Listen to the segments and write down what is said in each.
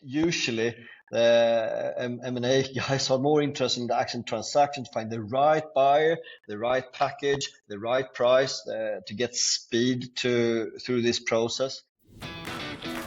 usually the M&A guys are more interested in the actual transaction to find the right buyer, the right package, the right price to get speed through this process.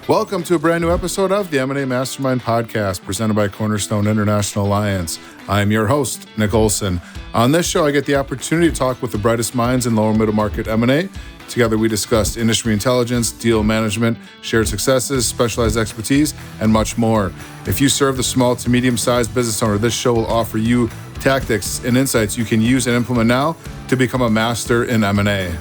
Welcome to a brand new episode of the M&A Mastermind podcast presented by Cornerstone International Alliance. I'm your host, Nick Olsen. On this show, I get the opportunity to talk with the brightest minds in lower middle market M&A. Together, we discuss industry intelligence, deal management, shared successes, specialized expertise, and much more. If you serve the small to medium-sized business owner, this show will offer you tactics and insights you can use and implement now to become a master in M&A.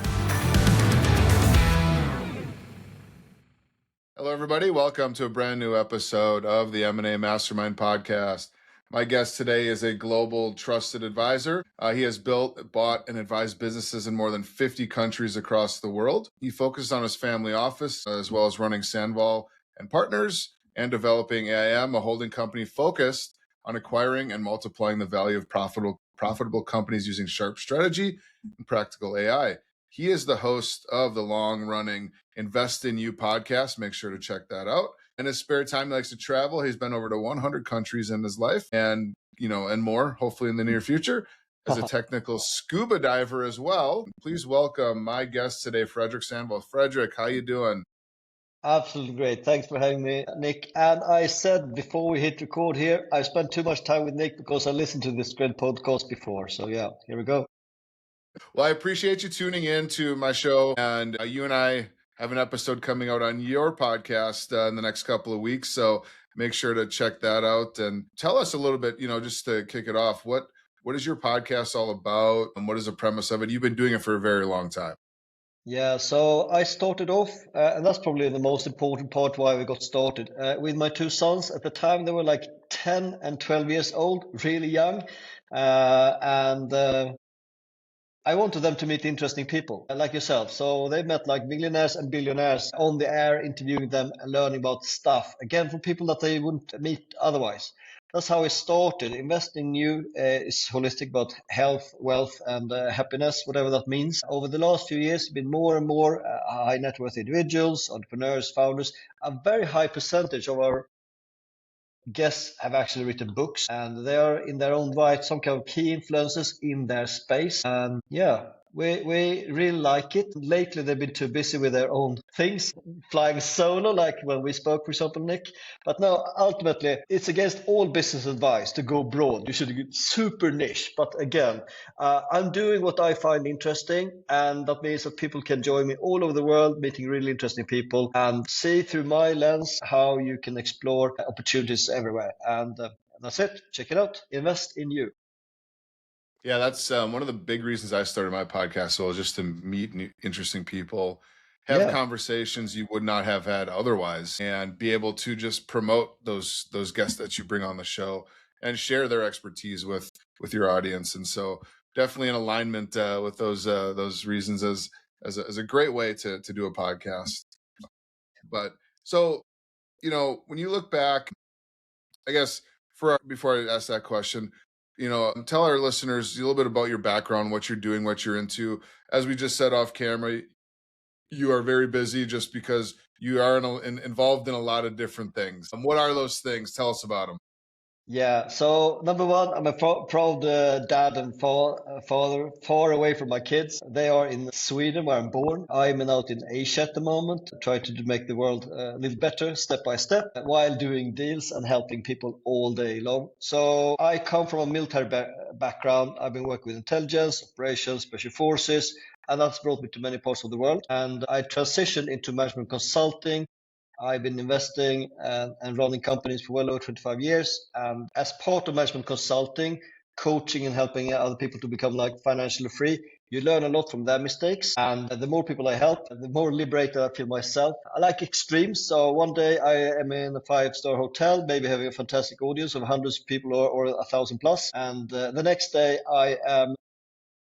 Hello, everybody. Welcome to a brand new episode of the M&A Mastermind podcast. My guest today is a global trusted advisor. He has built, bought, and advised businesses in more than 50 countries across the world. He focuses on his family office, as well as running Sandvall and Partners and developing AIM, a holding company focused on acquiring and multiplying the value of profitable companies using sharp strategy and practical AI. He is the host of the long-running Invest in You podcast. Make sure to check that out. In his spare time, he likes to travel. He's been over to 100 countries in his life and more, hopefully in the near future, as a technical scuba diver as well. Please welcome my guest today, Fredrik Sandvall. Fredrik, how you doing? Absolutely great. Thanks for having me, Nick. And I said before we hit record here, I spent too much time with Nick because I listened to this great podcast before. So yeah, here we go. Well, I appreciate you tuning in to my show. And you and I have an episode coming out on your podcast in the next couple of weeks. So make sure to check that out and tell us a little bit, just to kick it off, what is your podcast all about and what is the premise of it? You've been doing it for a very long time. Yeah, so I started off, and that's probably the most important part why we got started, with my two sons. At the time, they were like 10 and 12 years old, really young. And I wanted them to meet interesting people like yourself. So they met like millionaires and billionaires on the air, interviewing them and learning about stuff, again, from people that they wouldn't meet otherwise. That's how it started. Investing new is holistic about health, wealth, and happiness, whatever that means. Over the last few years, been more and more high net worth individuals, entrepreneurs, founders. A very high percentage of our guests have actually written books, and they are in their own right some kind of key influences in their space. And yeah, we really like it. Lately, they've been too busy with their own things, flying solo, like when we spoke, for example, Nick. But no, ultimately, it's against all business advice to go broad. You should get super niche. But again, I'm doing what I find interesting, and that means that people can join me all over the world, meeting really interesting people, and see through my lens how you can explore opportunities everywhere. And that's it. Check it out. Invest in you. Yeah, that's one of the big reasons I started my podcast. So just to meet interesting people, have conversations you would not have had otherwise, and be able to just promote those guests that you bring on the show and share their expertise with your audience. And so definitely in alignment with those reasons as a great way to do a podcast. But so, when you look back, I guess before I ask that question, tell our listeners a little bit about your background, what you're doing, what you're into. As we just said off camera, you are very busy just because you are involved in a lot of different things. What are those things? Tell us about them. Yeah, so number one, I'm a proud dad and father, far away from my kids. They are in Sweden, where I'm born. I'm out in Asia at the moment, trying to make the world a little better step by step, while doing deals and helping people all day long. So I come from a military background. I've been working with intelligence, operations, special forces, and that's brought me to many parts of the world. And I transitioned into management consulting. I've been investing and running companies for well over 25 years. And as part of management consulting, coaching and helping other people to become like financially free, you learn a lot from their mistakes. And the more people I help, the more liberated I feel myself. I like extremes. So one day I am in a 5-star hotel, maybe having a fantastic audience of hundreds of people or 1,000 plus. And the next day I am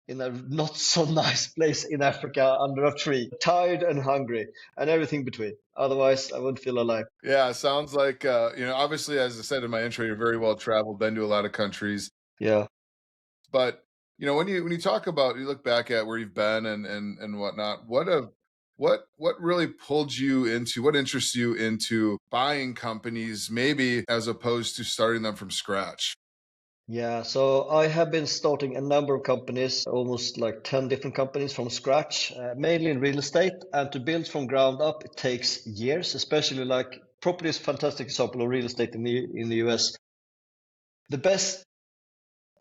in a not so nice place in Africa under a tree, tired and hungry, and everything between. Otherwise, I wouldn't feel alive. Yeah, sounds like obviously, as I said in my intro, you're very well traveled, been to a lot of countries. Yeah. But when you talk about, you look back at where you've been and whatnot, what What really pulled you into, what interests you into buying companies, maybe as opposed to starting them from scratch? Yeah, so I have been starting a number of companies, almost like 10 different companies from scratch, mainly in real estate. And to build from ground up, it takes years, especially like property is a fantastic example of real estate in the US. The best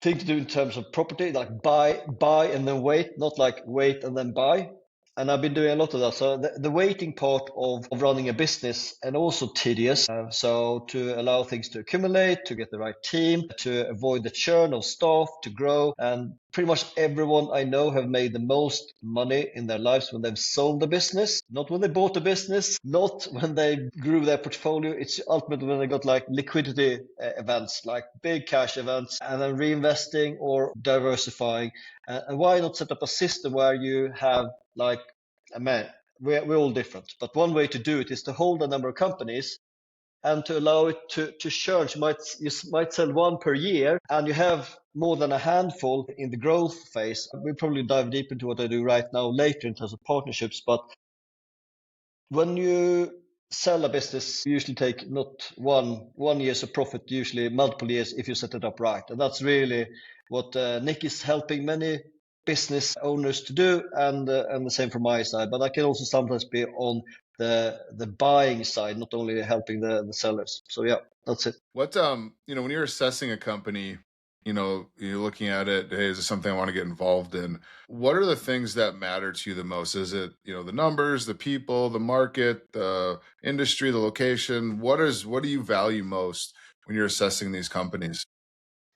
thing to do in terms of property, like buy and then wait, not like wait and then buy. And I've been doing a lot of that. So the waiting part of running a business and also tedious. So to allow things to accumulate, to get the right team, to avoid the churn of staff, to grow. And pretty much everyone I know have made the most money in their lives when they've sold a business, not when they bought a business, not when they grew their portfolio. It's ultimately when they got like liquidity events, like big cash events, and then reinvesting or diversifying. And why not set up a system where you have like, man, we're all different, but one way to do it is to hold a number of companies and to allow it to churn. You might sell one per year, and you have more than a handful in the growth phase. We'll probably dive deep into what I do right now later in terms of partnerships, but when you sell a business, you usually take not one year's of profit, usually multiple years if you set it up right. And that's really what Nick is helping many business owners to do, and the same from my side. But I can also sometimes be on the buying side, not only helping the sellers. So yeah, that's it. What when you're assessing a company, you're looking at it, hey, is this something I want to get involved in? What are the things that matter to you the most? Is it, the numbers, the people, the market, the industry, the location? What do you value most when you're assessing these companies?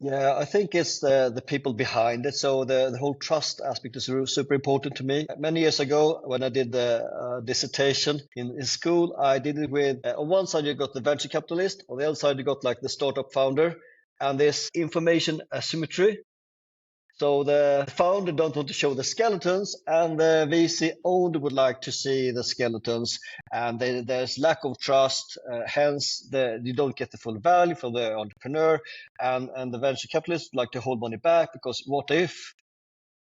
Yeah, I think it's the people behind it. So the whole trust aspect is super important to me. Many years ago, when I did the dissertation in school, I did it with on one side you got the venture capitalist, on the other side you got like the startup founder, and this information asymmetry. So the founder don't want to show the skeletons, and the VC owner would like to see the skeletons, and there's lack of trust. Hence, you don't get the full value from the entrepreneur, and the venture capitalists like to hold money back because what if?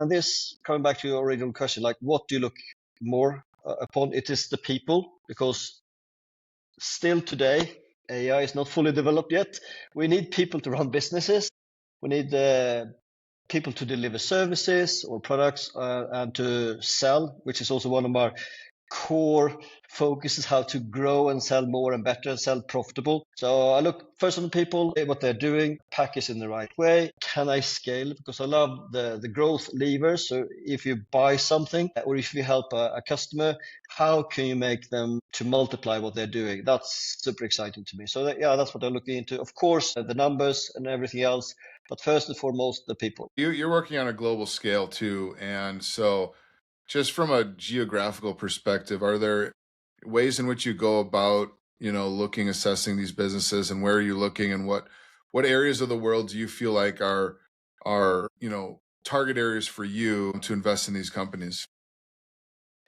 And this coming back to your original question, like what do you look more upon? It is the people, because still today AI is not fully developed yet. We need people to run businesses. We need people to deliver services or products and to sell, which is also one of my core focuses, how to grow and sell more and better and sell profitable. So I look first on the people, what they're doing, package in the right way. Can I scale? Because I love the growth levers. So if you buy something or if you help a customer, how can you make them to multiply what they're doing? That's super exciting to me. So yeah, that's what I'm looking into. Of course, the numbers and everything else, but first and foremost, the people. You're working on a global scale too, and so just from a geographical perspective, are there ways in which you go about, looking, assessing these businesses, and where are you looking, and what areas of the world do you feel like are target areas for you to invest in these companies?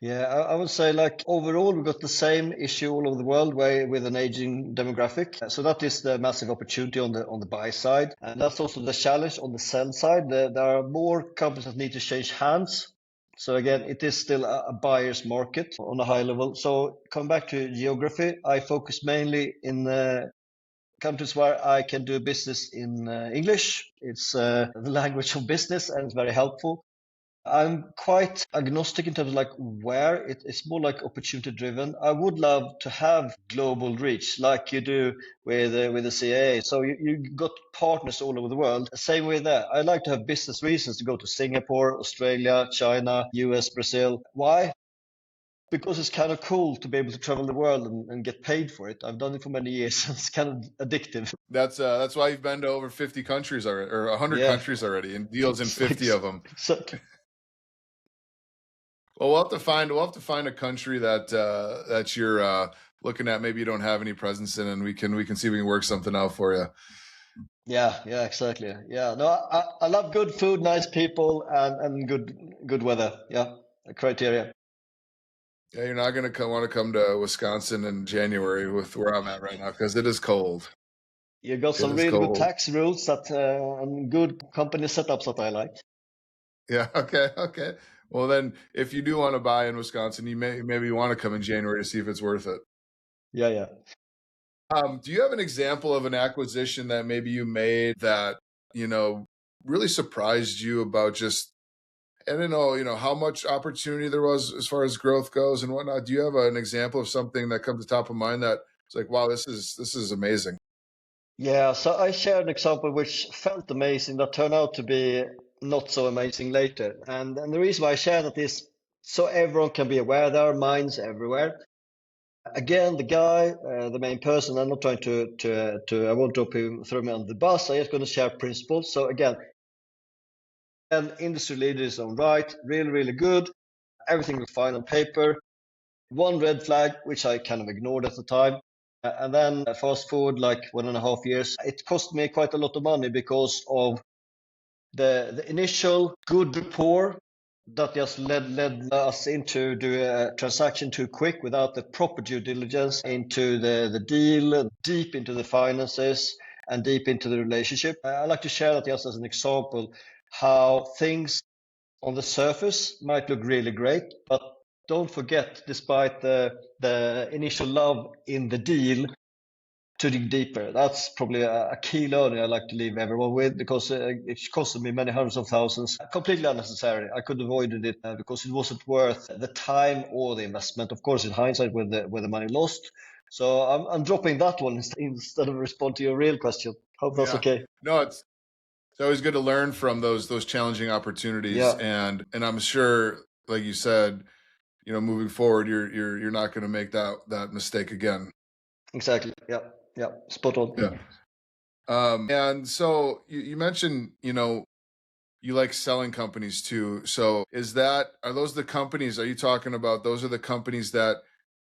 Yeah, I would say like overall we've got the same issue all over the world where with an aging demographic. So that is the massive opportunity on the buy side, and that's also the challenge on the sell side. There are more companies that need to change hands. So again, it is still a buyer's market on a high level. So come back to geography. I focus mainly in countries where I can do business in English. It's the language of business and it's very helpful. I'm quite agnostic in terms of like where it's more like opportunity driven. I would love to have global reach like you do with the CAA. So you got partners all over the world. Same way there. I like to have business reasons to go to Singapore, Australia, China, US, Brazil. Why? Because it's kind of cool to be able to travel the world and get paid for it. I've done it for many years. It's kind of addictive. That's why you've been to over 50 countries already, or 100 Yeah, countries already, and deals in 50 of them. exactly. Well, we'll have to find a country that you're looking at. Maybe you don't have any presence in, and we can see if we can work something out for you. Yeah, exactly. Yeah, no, I love good food, nice people, and good weather. Yeah, the criteria. Yeah, you're not gonna want to come to Wisconsin in January with where I'm at right now because it is cold. You got It some is really good cold. tax rules that and good company setups that I like. Yeah. Okay. Okay. Well, then, if you do want to buy in Wisconsin, you maybe want to come in January to see if it's worth it. Yeah. Do you have an example of an acquisition that maybe you made that, you know, really surprised you about just, I don't know, how much opportunity there was as far as growth goes and whatnot? Do you have an example of something that comes to top of mind that it's like, wow, this is amazing? Yeah, so I shared an example which felt amazing that turned out to be not so amazing later. And the reason why I share that is so everyone can be aware there are minds everywhere. Again, the guy, the main person, I'm not trying I won't drop him, throw him under the bus. I'm just going to share principles. So again, an industry leader is on right, really, really good. Everything was fine on paper. One red flag, which I kind of ignored at the time. And then fast forward like 1.5 years, it cost me quite a lot of money because of the initial good rapport that just led us into do a transaction too quick without the proper due diligence into the deal, deep into the finances and deep into the relationship. I like to share that just as an example, how things on the surface might look really great, but don't forget, despite the initial love in the deal, to dig deeper. That's probably a key learning I like to leave everyone with because it costed me many hundreds of thousands, completely unnecessary. I could have avoided it because it wasn't worth the time or the investment. Of course, in hindsight, with the money lost. So I'm dropping that one instead of respond to your real question. Hope that's Yeah. okay. No, it's always good to learn from those challenging opportunities, Yeah, and I'm sure, like you said, moving forward, you're not going to make that mistake again. exactly. Yeah, spot on. Yeah. And so you mentioned, you like selling companies too. So are those the companies? Are you talking about those are the companies that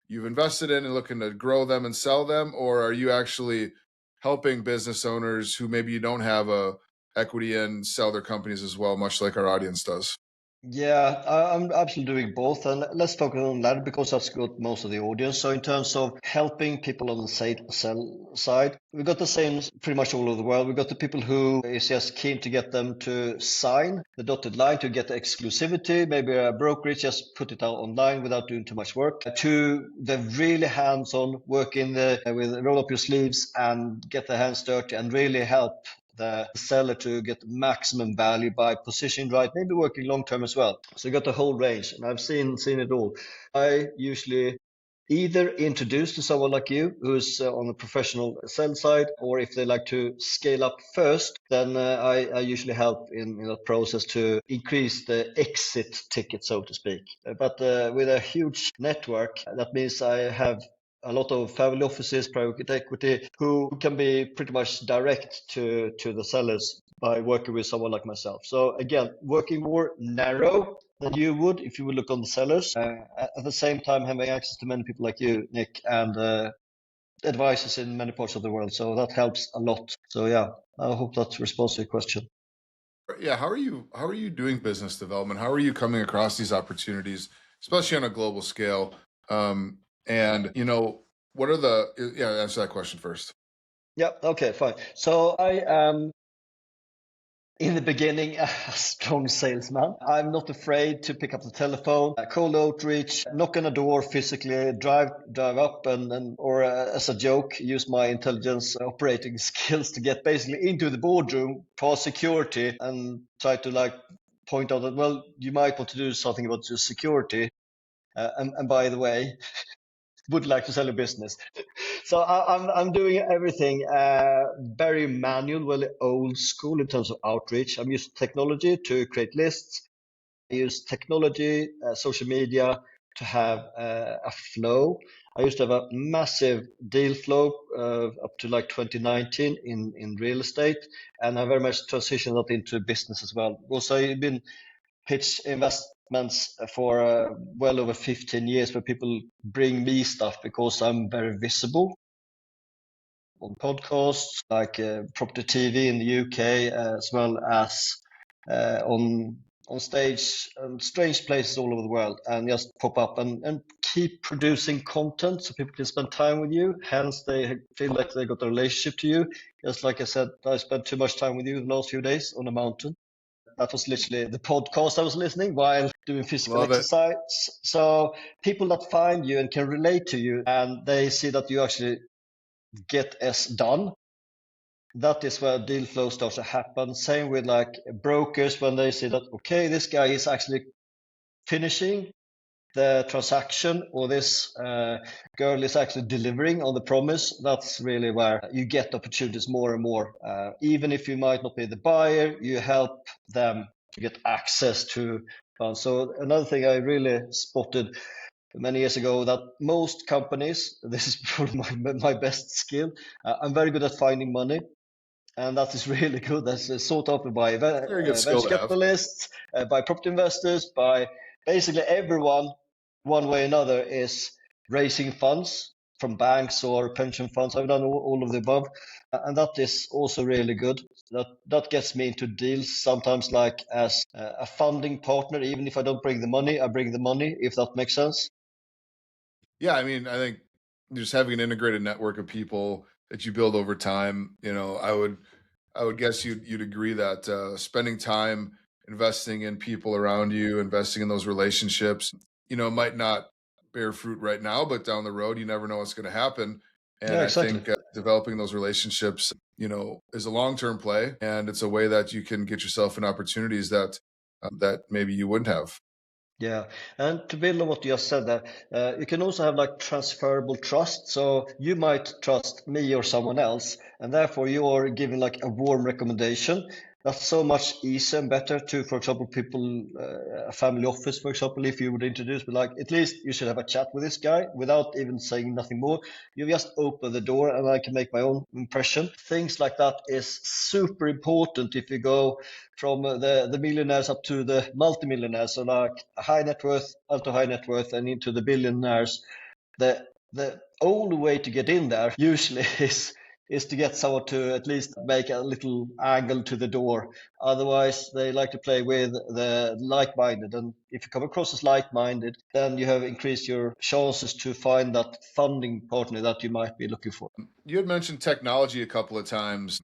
you've invested in and looking to grow them and sell them, or are you actually helping business owners who maybe you don't have a equity in sell their companies as well, much like our audience does? Yeah, I'm absolutely doing both, and let's focus on that because that's got most of the audience. So in terms of helping people on the sell side, we've got the same pretty much all over the world. We've got the people who is just keen to get them to sign the dotted line to get the exclusivity, maybe a brokerage just put it out online without doing too much work. To the really hands-on work with roll up your sleeves and get their hands dirty and really help the seller to get maximum value by positioning right, maybe working long term as well. So you got the whole range, and I've seen it all. I usually either introduce to someone like you who's on the professional sell side, or if they like to scale up first, then I usually help in that process to increase the exit ticket, so to speak. But with a huge network, that means I have a lot of family offices, private equity, who can be pretty much direct to the sellers by working with someone like myself. So again, working more narrow than you would if you would look on the sellers. At the same time, having access to many people like you, Nick, and advisors in many parts of the world. So that helps a lot. So yeah, I hope that responds to your question. Yeah, how are you doing business development? How are you coming across these opportunities, especially on a global scale? And what are answer that question first. Yeah, okay, fine. So I am in the beginning a strong salesman. I'm not afraid to pick up the telephone, cold outreach, knock on a door physically, drive up or as a joke, use my intelligence operating skills to get basically into the boardroom, past security, and try to like point out that, well, you might want to do something about your security. And by the way, would like to sell a business. So I'm doing everything very manual, well old school in terms of outreach. I'm using technology to create lists. I use technology, social media to have a flow. I used to have a massive deal flow up to like 2019 in real estate, and I very much transitioned that into business as well. Also, I've been pitch investments for well over 15 years where people bring me stuff because I'm very visible on podcasts like Property TV in the UK, as well as on stage and strange places all over the world, and just pop up and keep producing content so people can spend time with you. Hence, they feel like they got a relationship to you. Just like I said, I spent too much time with you the last few days on a mountain. That was literally the podcast I was listening while doing physical Love it. exercise. So people that find you and can relate to you, and they see that you actually get as done, that is where deal flow starts to happen. Same with like brokers, when they see that, okay, this guy is actually finishing the transaction, or this girl is actually delivering on the promise. That's really where you get opportunities more and more. Even if you might not be the buyer, you help them to get access to funds. So another thing I really spotted many years ago, that most companies, this is probably my best skill, I'm very good at finding money. And that is really good. That's sought after by Very good skill venture to have. capitalists, by property investors, by basically everyone, one way or another, is raising funds from banks or pension funds. I've done all of the above, and that is also really good. That gets me into deals sometimes, like as a funding partner. Even if I don't bring the money, I bring the money, if that makes sense. Yeah, I mean, I think just having an integrated network of people that you build over time, I would guess you'd agree that spending time investing in people around you, investing in those relationships, might not bear fruit right now, but down the road, you never know what's going to happen. And Yeah, I exactly. think developing those relationships, is a long-term play, and it's a way that you can get yourself in opportunities that maybe you wouldn't have. Yeah, and to build on what you just said there, you can also have like transferable trust. So you might trust me or someone else, and therefore you're giving like a warm recommendation. That's so much easier and better to, for example, people, a family office, for example, if you would introduce me, like, at least you should have a chat with this guy without even saying nothing more. You just open the door and I can make my own impression. Things like that is super important if you go from the millionaires up to the multimillionaires, so like high net worth, ultra high net worth, and into the billionaires. The only way to get in there usually is to get someone to at least make a little angle to the door. Otherwise, they like to play with the like-minded, and if you come across as like-minded, then you have increased your chances to find that funding partner that you might be looking for. You had mentioned technology a couple of times.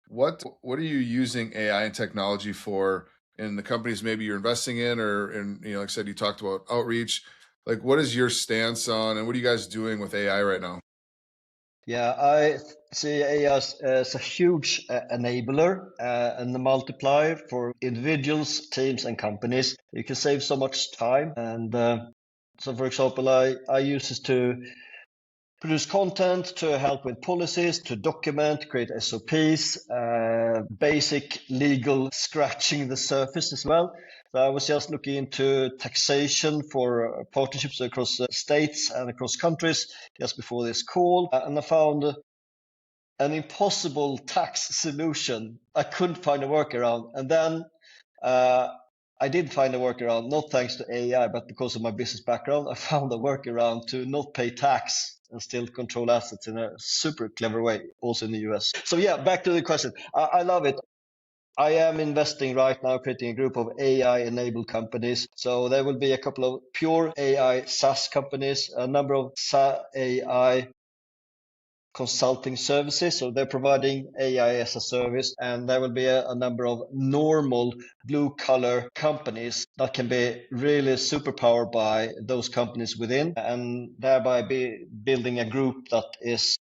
What are you using AI and technology for in the companies maybe you're investing in, or in, like I said, you talked about outreach. Like, what is your stance on, and what are you guys doing with AI right now? Yeah, I see AI as a huge enabler and a multiplier for individuals, teams, and companies. You can save so much time. And so, for example, I use this to produce content, to help with policies, to document, create SOPs, basic legal scratching the surface as well. So I was just looking into taxation for partnerships across states and across countries just before this call, and I found an impossible tax solution. I couldn't find a workaround. And then uh, I did find a workaround, not thanks to AI, but because of my business background. I found a workaround to not pay tax and still control assets in a super clever way, also in the US. So, yeah, back to the question. I love it. I am investing right now, creating a group of AI enabled companies. So there will be a couple of pure AI SaaS companies, a number of AI consulting services. So they're providing AI as a service, and there will be a number of normal blue collar companies that can be really superpowered by those companies within, and thereby be building a group that is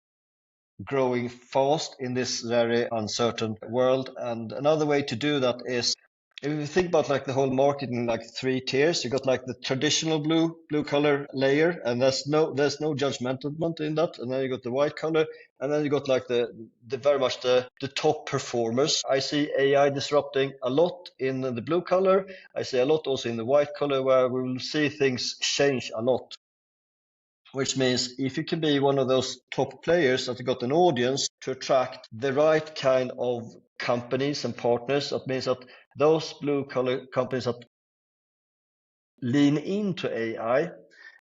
growing fast in this very uncertain world. And another way to do that is, if you think about like the whole market in like three tiers, you got like the traditional blue color layer, and there's no judgmental in that, and then you got the white color, and then you got like the very much the top performers. I see AI disrupting a lot in the blue color. I see a lot also in the white color, where we will see things change a lot, which means if you can be one of those top players that got an audience to attract the right kind of companies and partners, that means that those blue collar companies that lean into AI,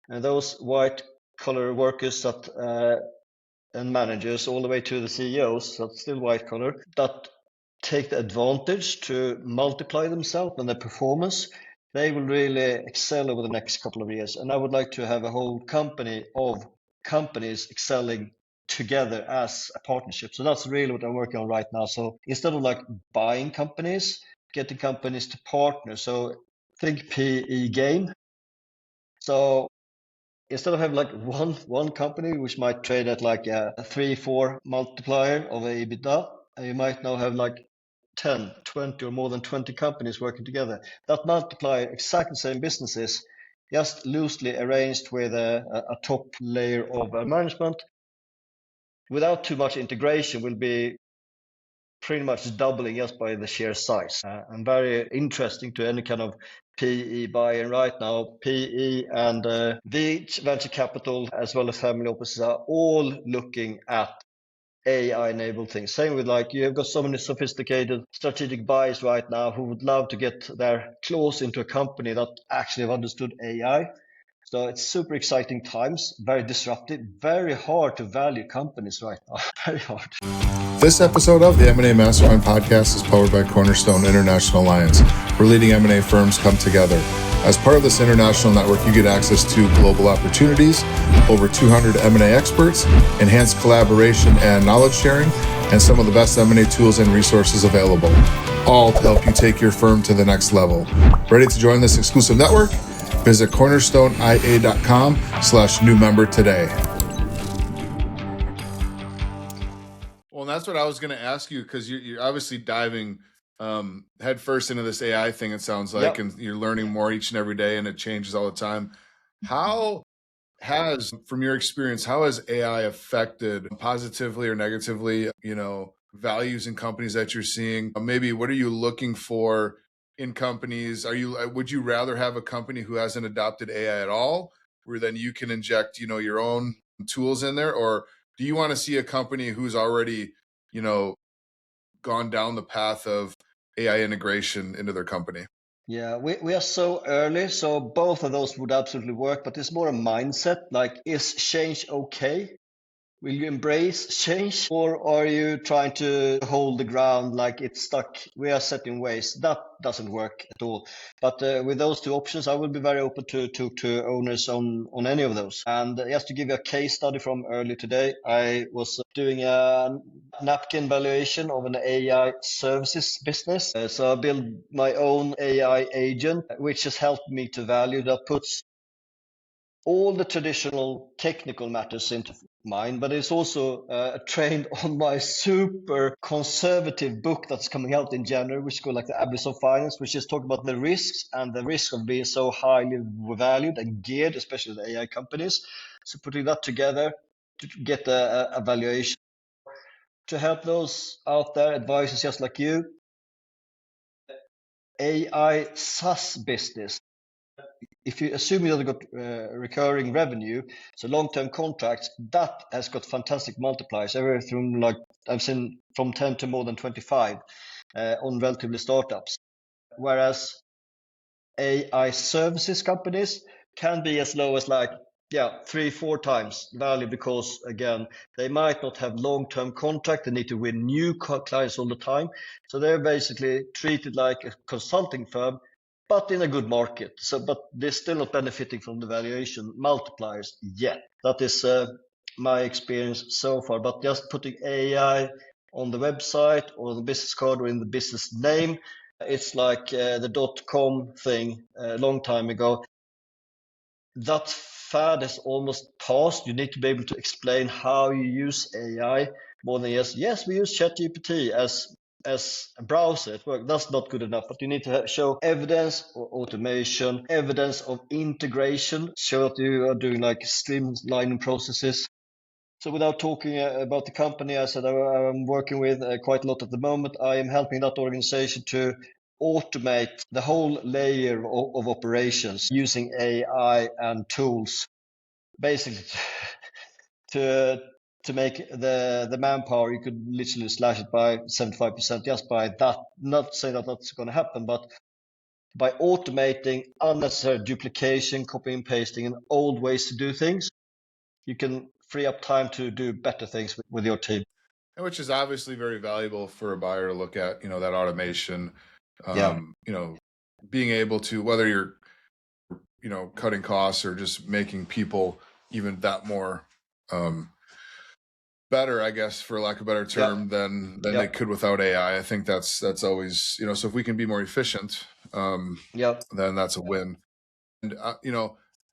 and those white collar workers that and managers all the way to the CEOs, that's still white collar, that take the advantage to multiply themselves and their performance, they will really excel over the next couple of years. And I would like to have a whole company of companies excelling together as a partnership. So that's really what I'm working on right now. So instead of like buying companies, getting companies to partner. So think PE game. So instead of having like one company which might trade at like a 3-4 multiplier of a EBITDA, you might now have like 10, 20, or more than 20 companies working together. That multiplier, exactly the same businesses, just loosely arranged with a top layer of management without too much integration, will be pretty much doubling just by the sheer size. And very interesting to any kind of PE buyer right now. PE and venture capital, as well as family offices, are all looking at AI-enabled things. Same with like you've got so many sophisticated strategic buyers right now who would love to get their claws into a company that actually have understood AI. So it's super exciting times, very disruptive, very hard to value companies right now. Very hard. This episode of the M&A Mastermind podcast is powered by Cornerstone International Alliance, where leading M&A firms come together. As part of this international network, you get access to global opportunities, over 200 M&A experts, enhanced collaboration and knowledge sharing, and some of the best M&A tools and resources available, all to help you take your firm to the next level. Ready to join this exclusive network? Visit cornerstoneia.com/new member today. Well, and that's what I was going to ask you, because you're obviously diving head first into this AI thing, it sounds like, Yep. and you're learning more each and every day, and it changes all the time. How has, from your experience, how has AI affected positively or negatively, values in companies that you're seeing? Maybe what are you looking for in companies? Would you rather have a company who hasn't adopted AI at all, where then you can inject, your own tools in there? Or do you want to see a company who's already, gone down the path of AI integration into their company? Yeah, we are so early, so both of those would absolutely work, but it's more a mindset. Like, is change okay? Will you embrace change, or are you trying to hold the ground like it's stuck? We are set in ways. That doesn't work at all. But with those two options, I would be very open to owners on any of those. And just to give you a case study from earlier today, I was doing a napkin valuation of an AI services business. So I built my own AI agent, which has helped me to value that puts all the traditional technical matters into mind, but it's also trained on my super conservative book that's coming out in January, which is called like the Abyss of Finance, which is talking about the risks and the risk of being so highly valued and geared, especially the AI companies. So putting that together to get a valuation to help those out there, advisors just like you, AI SaaS business. If you assume you've got recurring revenue, so long-term contracts, that has got fantastic multipliers, everywhere from like I've seen from 10 to more than 25 on relatively startups. Whereas AI services companies can be as low as like 3-4 times value, because again they might not have long-term contract, they need to win new clients all the time, so they're basically treated like a consulting firm but in a good market. So but they're still not benefiting from the valuation multipliers yet. That is my experience so far. But just putting AI on the website or the business card or in the business name, it's like the .com thing a long time ago. That fad has almost passed. You need to be able to explain how you use AI more than yes, we use ChatGPT as a browser at work. That's not good enough, but you need to show evidence of automation, evidence of integration, show that you are doing like streamlining processes. So without talking about the company, I said I'm working with quite a lot at the moment. I am helping that organization to automate the whole layer of operations using AI and tools, basically to make the manpower. You could literally slash it by 75% just by that. Not say that that's going to happen, but by automating unnecessary duplication, copying and pasting, and old ways to do things, you can free up time to do better things with your team. Which is obviously very valuable for a buyer to look at, that automation, being able to, whether you're, cutting costs or just making people even that more better, I guess, for lack of a better Yeah, term, than they yeah, could without AI. I think that's always, so if we can be more efficient, yeah. then that's a win. And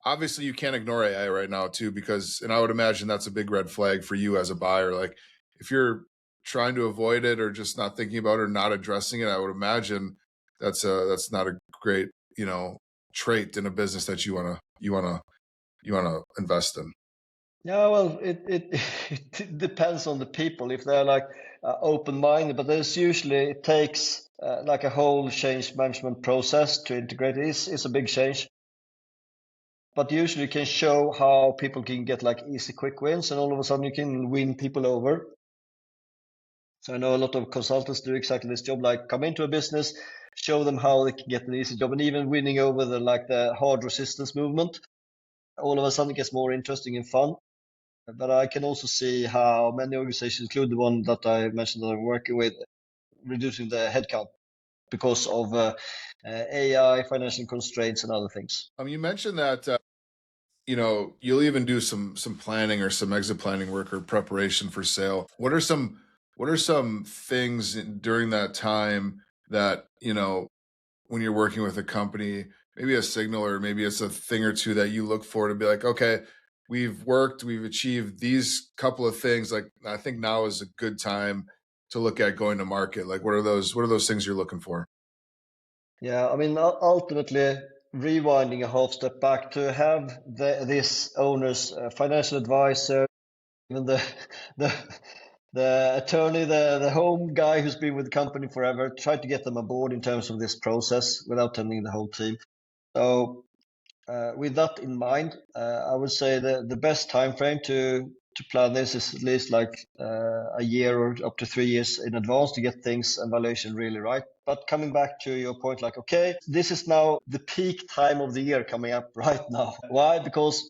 obviously you can't ignore AI right now too, because, and I would imagine that's a big red flag for you as a buyer. Like if you're trying to avoid it or just not thinking about it or not addressing it, I would imagine that's not a great, trait in a business that you wanna invest in. Yeah, well, it depends on the people. If they're like open-minded, but there's usually it takes like a whole change management process to integrate. It's a big change, but usually you can show how people can get like easy, quick wins, and all of a sudden you can win people over. So I know a lot of consultants do exactly this job, like come into a business, show them how they can get an easy job, and even winning over the hard resistance movement. All of a sudden it gets more interesting and fun. But I can also see how many organizations, including the one that I mentioned that I'm working with, reducing the headcount because of AI, financial constraints, and other things. You mentioned that you'll even do some planning or some exit planning work or preparation for sale. What are some things during that time that when you're working with a company, maybe a signal or maybe it's a thing or two that you look for to be like, okay, we've achieved these couple of things. Like I think now is a good time to look at going to market. Like what are those things you're looking for? Yeah, I mean, ultimately, rewinding a half step back to have this owner's financial advisor, even the the attorney, the home guy who's been with the company forever, try to get them aboard in terms of this process without telling the whole team. So with that in mind, I would say the best time frame to plan this is at least like a year or up to 3 years in advance to get things and valuation really right. But coming back to your point, like, okay, this is now the peak time of the year coming up right now. Why? Because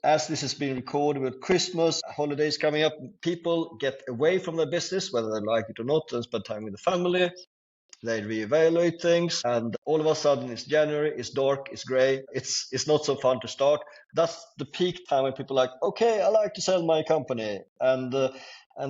as this is being recorded with Christmas, holidays coming up, people get away from their business, whether they like it or not, and spend time with the family. They reevaluate things, and all of a sudden it's January, it's dark, it's gray, it's not so fun to start. That's the peak time when people are like, okay, I like to sell my company, and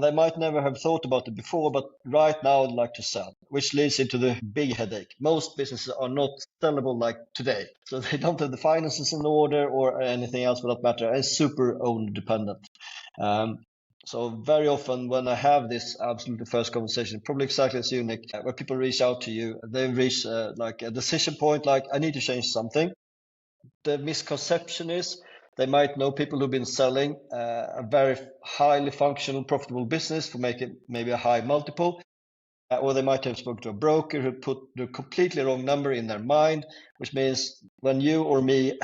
they might never have thought about it before, but right now I'd like to sell, which leads into the big headache. Most businesses are not sellable like today, so they don't have the finances in order or anything else for that matter, and super owner dependent. Um, so very often when I have this absolutely first conversation, probably exactly as you, Nick, where people reach out to you, they reach like a decision point, like I need to change something. The misconception is they might know people who've been selling a very highly functional, profitable business for making maybe a high multiple, or they might have spoken to a broker who put the completely wrong number in their mind, which means when you or me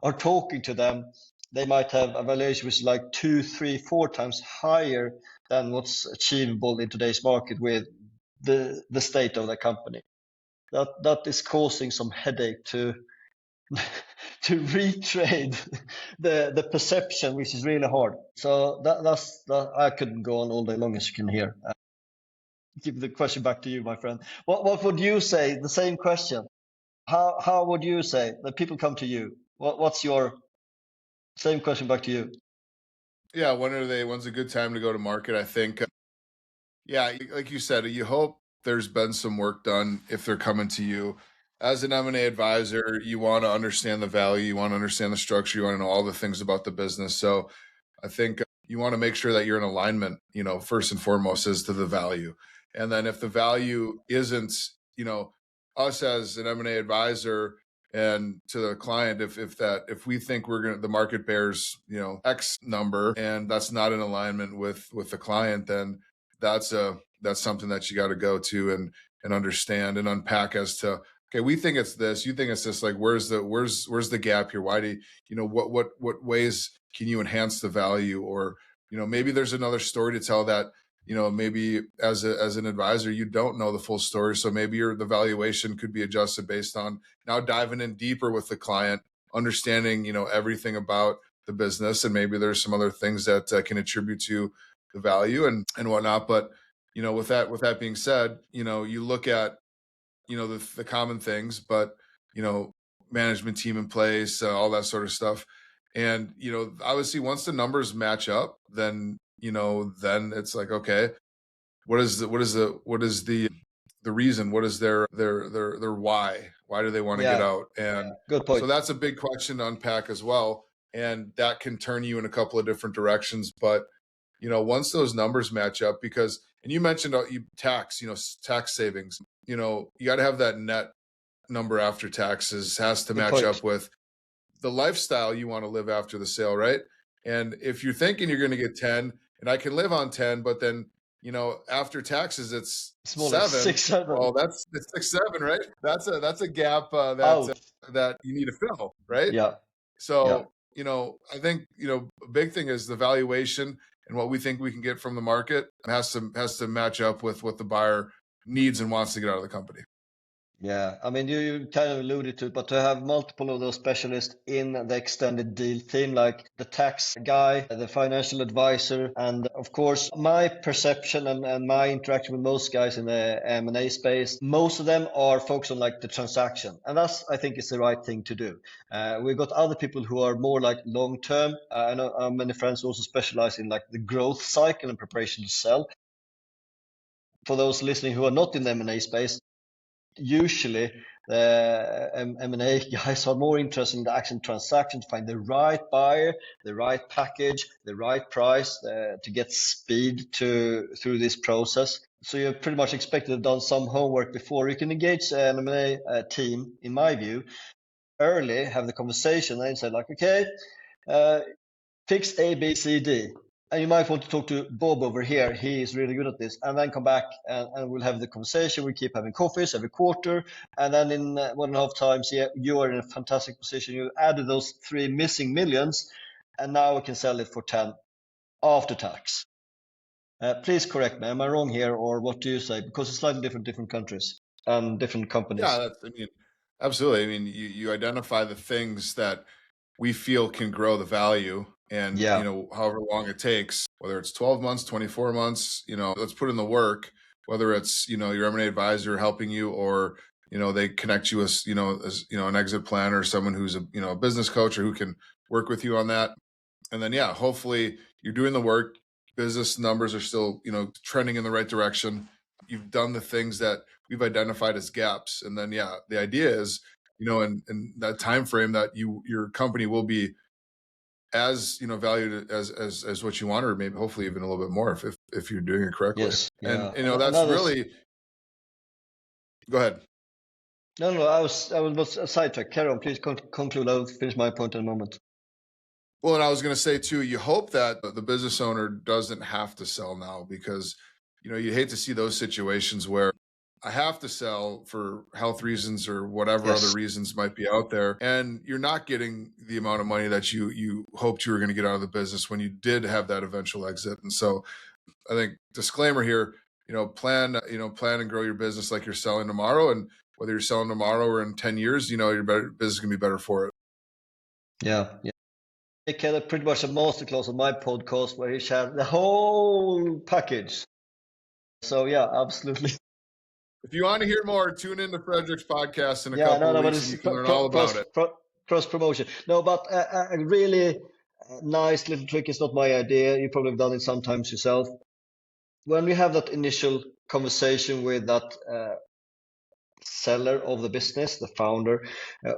are talking to them, they might have a valuation which is like 2, 3, 4 times higher than what's achievable in today's market with the state of the company. That is causing some headache to to retrade the perception, which is really hard. So that's that. I couldn't go on all day long, as you can hear. Give the question back to you, my friend. What would you say? The same question. How would you say that people come to you? What's your same question back to you? Yeah, when's a good time to go to market? I think yeah, like you said, you hope there's been some work done if they're coming to you. As an M&A advisor, you want to understand the value, you want to understand the structure, you want to know all the things about the business. So I think you want to make sure that you're in alignment, first and foremost as to the value. And then if the value isn't, us as an M&A advisor and to the client, if we think the market bears, X number and that's not in alignment with the client, then that's something that you got to go to and understand and unpack as to, okay, we think it's this, you think it's this, like where's the gap here? Why do what ways can you enhance the value? Or maybe there's another story to tell that maybe as an advisor you don't know the full story, so maybe the valuation could be adjusted based on now diving in deeper with the client, understanding everything about the business, and maybe there's some other things that can attribute to the value and whatnot. But with that being said, you look at the common things, but management team in place, all that sort of stuff. And obviously once the numbers match up, then then it's like, okay, what is the reason? What is their why? Why do they want to get out? And Good so point. that's a big question to unpack as well. And that can turn you in a couple of different directions. But, once those numbers match up, and you mentioned tax, tax savings, you got to have that net number after taxes has to Good match point. up with the lifestyle you want to live after the sale, right? And if you're thinking you're going to get 10 and I can live on 10, but then, after taxes, it's more like 7. 6, 7. Well, that's 6, 7, right? That's a gap Out. that you need to fill, right? Yeah. So, I think, a big thing is the valuation and what we think we can get from the market has to match up with what the buyer needs and wants to get out of the company. Yeah, I mean, you kind of alluded to it, but to have multiple of those specialists in the extended deal team, like the tax guy, the financial advisor, and of course, my perception and my interaction with most guys in the M&A space, most of them are focused on like the transaction, and that's, I think, is the right thing to do. We've got other people who are more like long term. I know many friends also specialize in like the growth cycle and preparation to sell. For those listening who are not in the M&A space, usually the M&A guys are more interested in the actual transaction to find the right buyer, the right package, the right price to get speed through this process. So you're pretty much expected to have done some homework before you can engage an M&A team, in my view, early, have the conversation and say like, okay, fix A, B, C, D. And you might want to talk to Bob over here. He is really good at this. And then come back and we'll have the conversation. We keep having coffees every quarter. And then in 1.5 times, you are in a fantastic position. You added those 3 missing millions, and now we can sell it for 10 after tax. Please correct me. Am I wrong here, or what do you say? Because it's slightly different countries and different companies. Yeah, absolutely. I mean, you identify the things that we feel can grow the value, and however long it takes, whether it's 12 months, 24 months, let's put in the work. Whether it's your M&A advisor helping you, or they connect you as an exit planner, someone who's a business coach, or who can work with you on that. And then hopefully you're doing the work. Business numbers are still trending in the right direction. You've done the things that we've identified as gaps, and then the idea is in that time frame that your company will be as valued as what you want, or maybe hopefully even a little bit more if you're doing it correctly. Yes, yeah. And that's really. Go ahead. No, I was sidetracked. Carry on, please conclude. I'll finish my point in a moment. Well, and I was going to say too, you hope that the business owner doesn't have to sell now, because you hate to see those situations where I have to sell for health reasons or whatever other reasons might be out there, and you're not getting the amount of money that you hoped you were going to get out of the business when you did have that eventual exit. And so I think, disclaimer here, plan and grow your business like you're selling tomorrow, and whether you're selling tomorrow or in 10 years, your business is going to be better for it. Yeah. I had pretty much a masterclass on my podcast where he shared the whole package. So absolutely. If you want to hear more, tune into Fredrik's podcast in a couple of weeks, and you can learn all about it. Cross promotion. No, but a really nice little trick is not my idea. You probably have done it sometimes yourself. When we have that initial conversation with that seller of the business, the founder,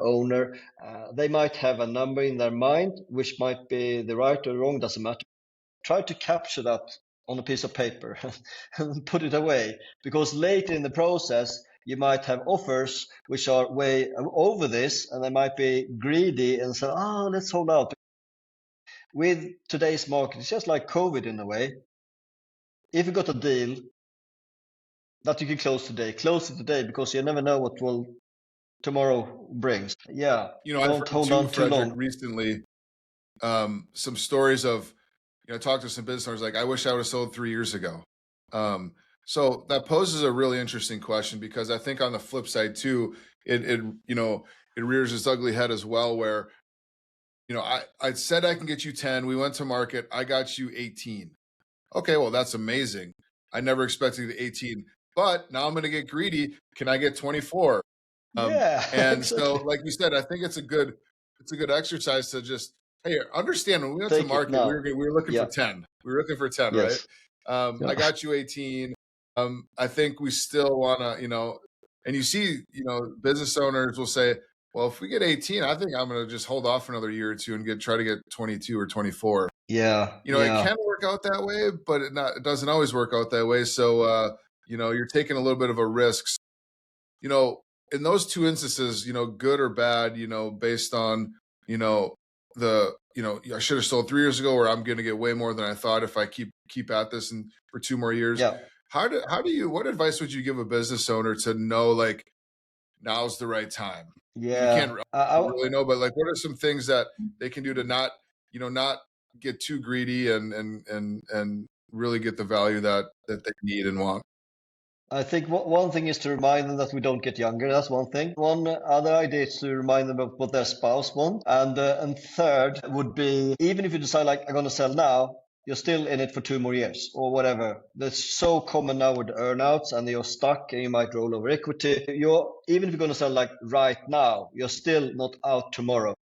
owner, they might have a number in their mind, which might be the right or wrong, doesn't matter. Try to capture that on a piece of paper and put it away, because later in the process, you might have offers which are way over this, and they might be greedy and say, let's hold out. With today's market, it's just like COVID in a way. If you got a deal that you can close it today, because you never know what tomorrow brings. I've heard too, Fredrik, recently some stories of, I talked to some business owners like, I wish I would have sold 3 years ago. So that poses a really interesting question, because I think on the flip side too, it rears its ugly head as well, where I said I can get you 10, we went to market, I got you 18. Okay, well, that's amazing. I never expected the 18, but now I'm going to get greedy. Can I get 24? And exactly. So, like you said, I think it's a good exercise to just Hey, understand when we went to Take it market, now. we were looking for Yeah. 10. We were looking for 10, right? Yes. Yeah. I got you 18. I think we still want to, and you see, business owners will say, well, if we get 18, I think I'm going to just hold off another year or two and try to get 22 or 24. Yeah. It Yeah. can work out that way, but it doesn't always work out that way. So, you're taking a little bit of a risk. In those two instances, good or bad, based on, I should have sold 3 years ago, or I'm going to get way more than I thought if I keep at this and for 2 more years. Yeah. What advice would you give a business owner to know, like, now's the right time? You can't Yeah. really know, but like, what are some things that they can do to not get too greedy and really get the value that they need and want? I think one thing is to remind them that we don't get younger. That's one thing. One other idea is to remind them of what their spouse wants. And third would be, even if you decide like I'm going to sell now, you're still in it for 2 more years or whatever. That's so common now with earnouts, and you're stuck and you might roll over equity. Even if you're going to sell like right now, you're still not out tomorrow.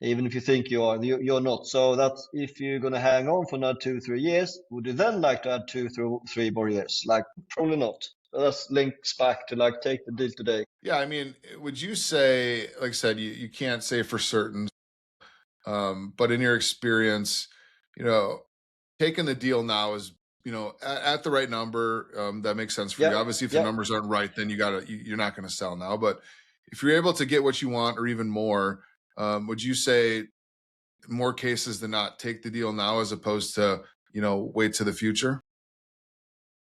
Even if you think you are, you're not. So that's if you're going to hang on for another 2, 3 years, would you then like to add 2, 3 more years? Like, probably not. So that links back to like take the deal today. Yeah, I mean, would you say, like I said, you can't say for certain, but in your experience, you know, taking the deal now is, at the right number, that makes sense for you. Yeah, Obviously, if the yeah, numbers aren't right, then you're not going to sell now. But if you're able to get what you want or even more, would you say more cases than not take the deal now as opposed to, wait to the future?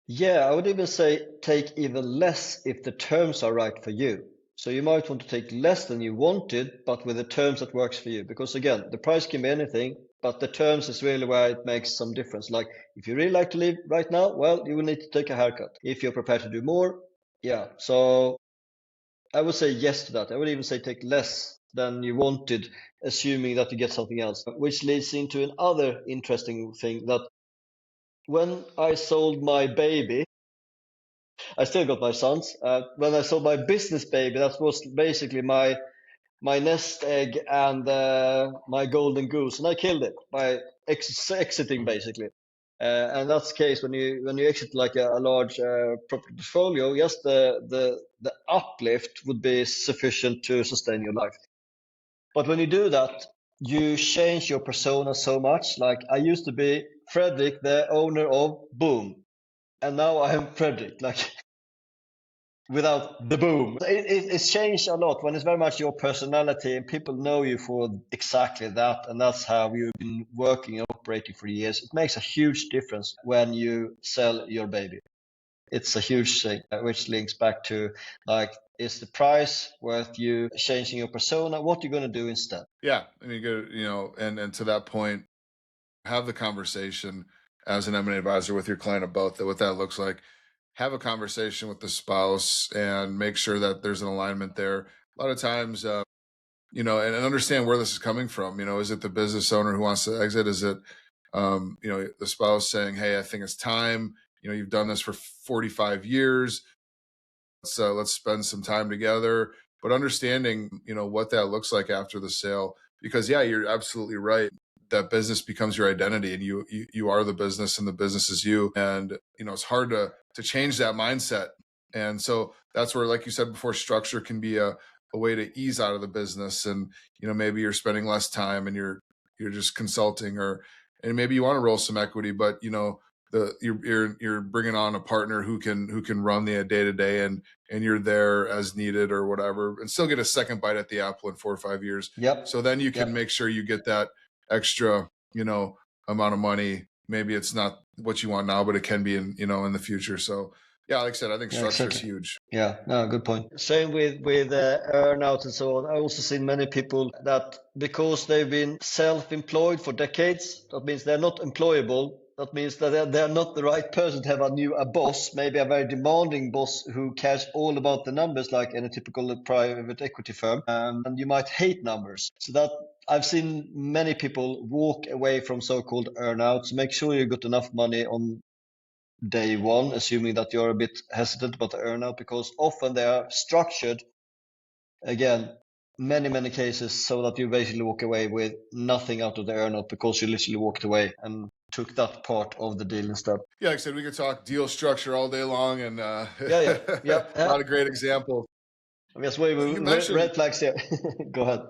yeah. I would even say take even less if the terms are right for you. So you might want to take less than you wanted, but with the terms that works for you. Because again, the price can be anything, but the terms is really where it makes some difference. Like if you really like to leave right now, well, you will need to take a haircut. If you're prepared to do more, yeah. So I would say yes to that. I would even say take less than you wanted, assuming that you get something else, which leads into another interesting thing that when I sold my baby, I still got my sons. When I sold my business baby, that was basically my nest egg and my golden goose, and I killed it by exiting basically. And that's the case when you exit like a large property portfolio. Yes, the uplift would be sufficient to sustain your life. But when you do that, you change your persona so much. Like I used to be Fredrik, the owner of Boom, and now I am Fredrik. Like without the boom. It's changed a lot when it's very much your personality and people know you for exactly that. And that's how you've been working and operating for years. It makes a huge difference when you sell your baby. It's a huge thing, which links back to like, is the price worth you changing your persona? What are you going to do instead? Yeah, I mean, good, and to that point, have the conversation as an M&A advisor with your client about what that looks like. Have a conversation with the spouse and make sure that there's an alignment there. A lot of times, and understand where this is coming from. Is it the business owner who wants to exit? Is it, the spouse saying, "Hey, I think it's time. You've done this for 45 years. Let's spend some time together." But understanding, what that looks like after the sale, because yeah, you're absolutely right. That business becomes your identity, and you are the business, and the business is you. And it's hard to change that mindset. And so that's where, like you said before, structure can be a way to ease out of the business. And maybe you're spending less time, and you're just consulting, and maybe you want to roll some equity, but you're bringing on a partner who can run the day to day, and you're there as needed or whatever, and still get a second bite at the apple in 4 or 5 years. Yep. So then you can Yep. make sure you get that extra, amount of money. Maybe it's not what you want now, but it can be in the future. So yeah, like I said, I think Yeah, structure is exactly. huge. Yeah, no, good point. Same with earnout and so on. I also seen many people that because they've been self-employed for decades, that means they're not employable. That means that they're not the right person to have a boss, maybe a very demanding boss who cares all about the numbers, like any typical private equity firm. And you might hate numbers. So that I've seen many people walk away from so-called earnouts. Make sure you got enough money on day one, assuming that you're a bit hesitant about the earnout, because often they are structured again many cases so that you basically walk away with nothing out of the earnout because you literally walked away and took that part of the deal instead. Yeah, like I said, we could talk deal structure all day long, and Yeah. a lot of great examples. I'm just waving red flags here. Go ahead.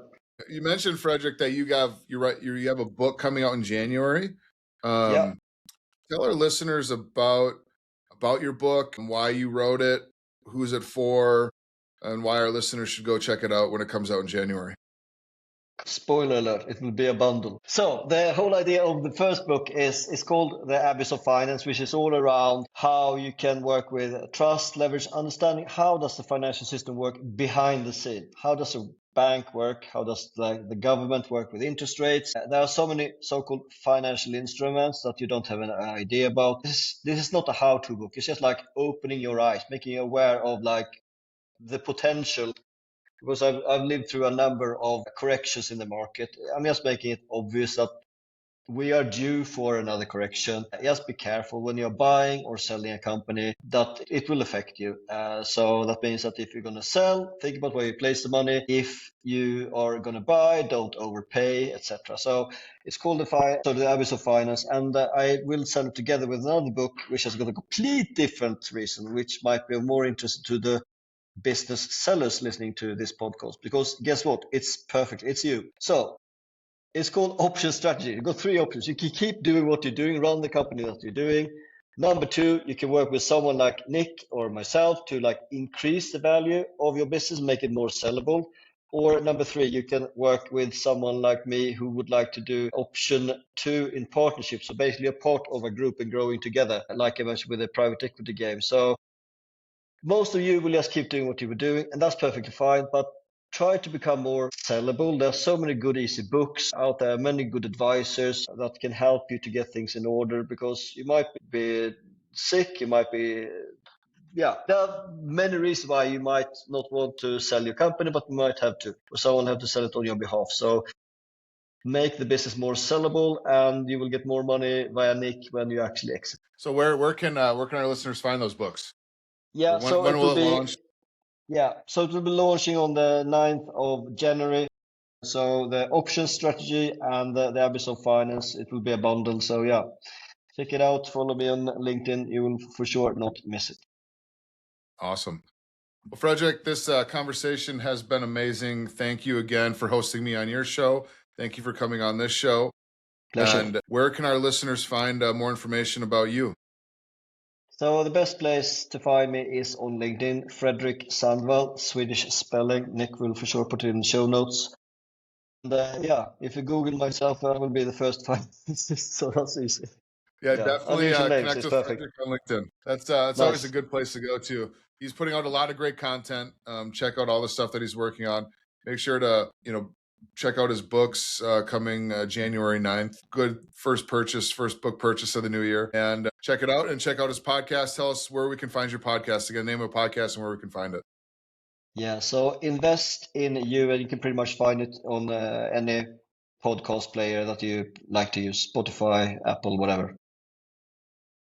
You mentioned, Fredrik, that you have a book coming out in January. Yeah. Tell our listeners about your book and why you wrote it, who's it for, and why our listeners should go check it out when it comes out in January. Spoiler alert, it will be a bundle. So the whole idea of the first book is called The Abyss of Finance, which is all around how you can work with trust, leverage, understanding how does the financial system work behind the scene. How does a bank work? How does the government work with interest rates? There are so many so-called financial instruments that you don't have an idea about. This is not a how-to book. It's just like opening your eyes, making you aware of like the potential, because I've lived through a number of corrections in the market. I'm just making it obvious that we are due for another correction. Just be careful when you're buying or selling a company that it will affect you. So that means that if you're going to sell, think about where you place the money. If you are going to buy, don't overpay, etc. So it's called The Abyss of Finance, and I will sell it together with another book, which has got a complete different reason, which might be of more interest to the business sellers listening to this podcast, because guess what? It's perfect. It's you. So it's called option strategy. You've got 3 options. You can keep doing what you're doing, run the company that you're doing. Number 2, you can work with someone like Nick or myself to like increase the value of your business, make it more sellable. Or number 3, you can work with someone like me who would like to do option 2 in partnership. So basically a part of a group and growing together, like I mentioned with a private equity game. So most of you will just keep doing what you were doing, and that's perfectly fine, but try to become more sellable. There's so many good, easy books out there, many good advisors that can help you to get things in order, because you might be sick, you might be, there are many reasons why you might not want to sell your company, but you might have to, or someone have to sell it on your behalf. So make the business more sellable, and you will get more money via Nick when you actually exit. So where can our listeners find those books? Yeah, when will it launch? Yeah, so it will be launching on the 9th of January. So the option strategy and the Abyss of Finance, it will be a bundle. So yeah, check it out. Follow me on LinkedIn. You will for sure not miss it. Awesome. Well, Fredrik, this conversation has been amazing. Thank you again for hosting me on your show. Thank you for coming on this show. Pleasure. And where can our listeners find more information about you? So the best place to find me is on LinkedIn, Fredrik Sandvall, Swedish spelling. Nick will for sure put it in the show notes. And if you Google myself, I will be the first to find so that's easy. Yeah, definitely connect with perfect. Fredrik on LinkedIn. That's nice. Always a good place to go to. He's putting out a lot of great content. Check out all the stuff that he's working on. Make sure to, check out his books coming January 9th. Good first book purchase of the new year. And check it out, and check out his podcast. Tell us where we can find your podcast. Again, name of a podcast and where we can find it. Yeah, so Invest in You, and you can pretty much find it on any podcast player that you like to use, Spotify, Apple, whatever.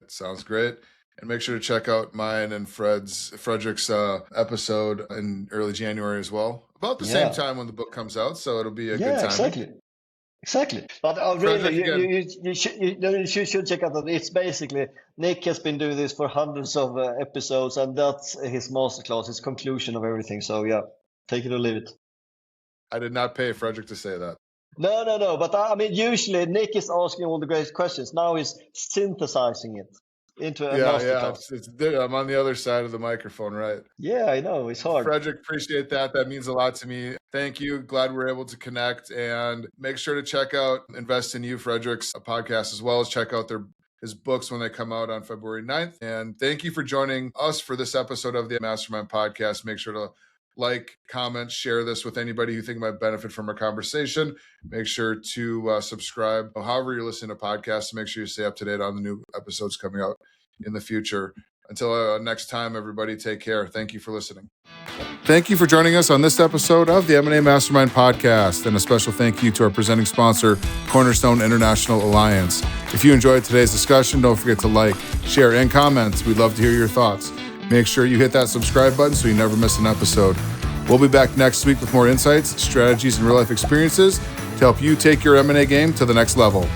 Sounds great. And make sure to check out mine and Fredrik's episode in early January as well. About the same time when the book comes out, so it'll be a good time. Exactly. But really, you should check out that it's basically Nick has been doing this for hundreds of episodes, and that's his masterclass, his conclusion of everything. So yeah, take it or leave it. I did not pay Fredrik to say that. No. But I mean, usually Nick is asking all the great questions. Now he's synthesizing it into a masterclass. Yeah, I'm on the other side of the microphone, right? Yeah, I know. It's hard. Fredrik, appreciate that. That means a lot to me. Thank you. Glad we're able to connect. And make sure to check out Invest in You, Fredrik's podcast, as well as check out his books when they come out on February 9th. And thank you for joining us for this episode of the Mastermind Podcast. Make sure to like, comment, share this with anybody you think might benefit from our conversation. Make sure to subscribe. However you're listening to podcasts, make sure you stay up to date on the new episodes coming out in the future. Until next time, everybody, take care. Thank you for listening. Thank you for joining us on this episode of the M&A Mastermind Podcast, and a special thank you to our presenting sponsor, Cornerstone International Alliance. If you enjoyed today's discussion, don't forget to like, share, and comment. We'd love to hear your thoughts. Make sure you hit that subscribe button so you never miss an episode. We'll be back next week with more insights, strategies, and real-life experiences to help you take your M&A game to the next level.